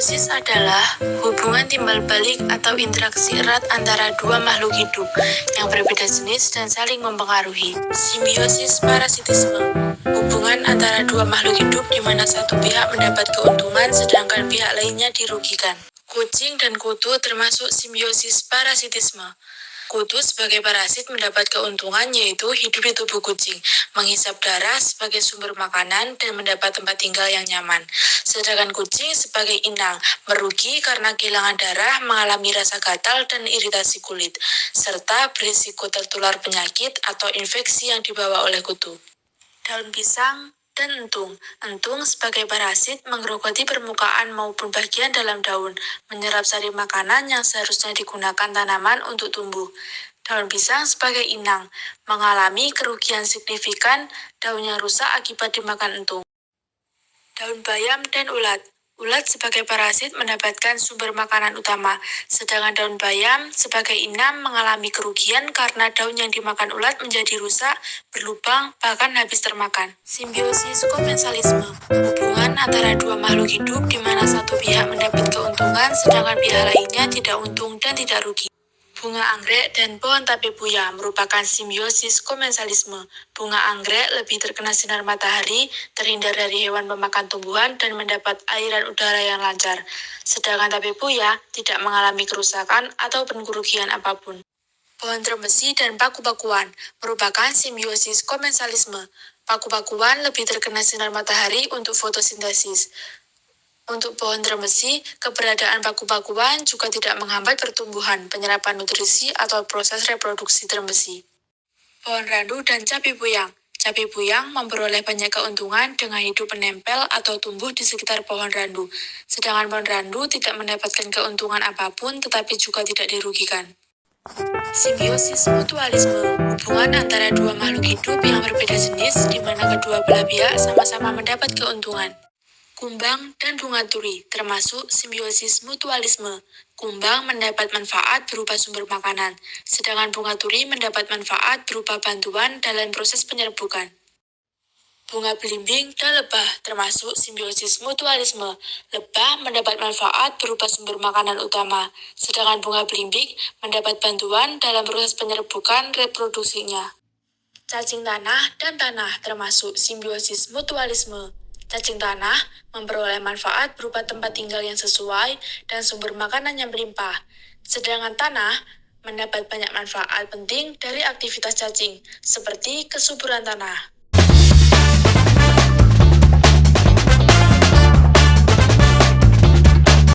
Simbiosis adalah hubungan timbal balik atau interaksi erat antara dua makhluk hidup yang berbeda jenis dan saling mempengaruhi. Simbiosis parasitisme, hubungan antara dua makhluk hidup di mana satu pihak mendapat keuntungan sedangkan pihak lainnya dirugikan. Kucing dan kutu termasuk simbiosis parasitisme. Kutu sebagai parasit mendapat keuntungan yaitu hidup di tubuh kucing, menghisap darah sebagai sumber makanan dan mendapat tempat tinggal yang nyaman. Sedangkan kucing sebagai inang merugi karena kehilangan darah, mengalami rasa gatal dan iritasi kulit, serta berisiko tertular penyakit atau infeksi yang dibawa oleh kutu. Daun pisang dan entung. Entung sebagai parasit menggerogoti permukaan maupun bagian dalam daun, menyerap sari makanan yang seharusnya digunakan tanaman untuk tumbuh. Daun pisang sebagai inang, mengalami kerugian signifikan, daunnya rusak akibat dimakan entung. Daun bayam dan ulat. Ulat sebagai parasit mendapatkan sumber makanan utama, sedangkan daun bayam sebagai inang mengalami kerugian karena daun yang dimakan ulat menjadi rusak, berlubang, bahkan habis termakan. Simbiosis komensalisme, hubungan antara dua makhluk hidup di mana satu pihak mendapat keuntungan sedangkan pihak lainnya tidak untung dan tidak rugi. Bunga anggrek dan pohon tabebuya merupakan simbiosis komensalisme. Bunga anggrek lebih terkena sinar matahari, terhindar dari hewan pemakan tumbuhan, dan mendapat aliran udara yang lancar. Sedangkan tabebuya tidak mengalami kerusakan atau kerugian apapun. Pohon trembesi dan paku-pakuan merupakan simbiosis komensalisme. Paku-pakuan lebih terkena sinar matahari untuk fotosintesis. Untuk pohon trembesi, keberadaan paku-pakuan juga tidak menghambat pertumbuhan, penyerapan nutrisi, atau proses reproduksi trembesi. Pohon randu dan cabai buyang. Cabai buyang memperoleh banyak keuntungan dengan hidup menempel atau tumbuh di sekitar pohon randu. Sedangkan pohon randu tidak mendapatkan keuntungan apapun tetapi juga tidak dirugikan. Simbiosis mutualisme, hubungan antara dua makhluk hidup yang berbeda jenis di mana kedua belah pihak sama-sama mendapat keuntungan. Kumbang dan bunga turi termasuk simbiosis mutualisme. Kumbang mendapat manfaat berupa sumber makanan, sedangkan bunga turi mendapat manfaat berupa bantuan dalam proses penyerbukan. Bunga belimbing dan lebah termasuk simbiosis mutualisme. Lebah mendapat manfaat berupa sumber makanan utama, sedangkan bunga belimbing mendapat bantuan dalam proses penyerbukan reproduksinya. Cacing tanah dan tanah termasuk simbiosis mutualisme. Cacing tanah memperoleh manfaat berupa tempat tinggal yang sesuai dan sumber makanan yang melimpah. Sedangkan tanah mendapat banyak manfaat penting dari aktivitas cacing, seperti kesuburan tanah.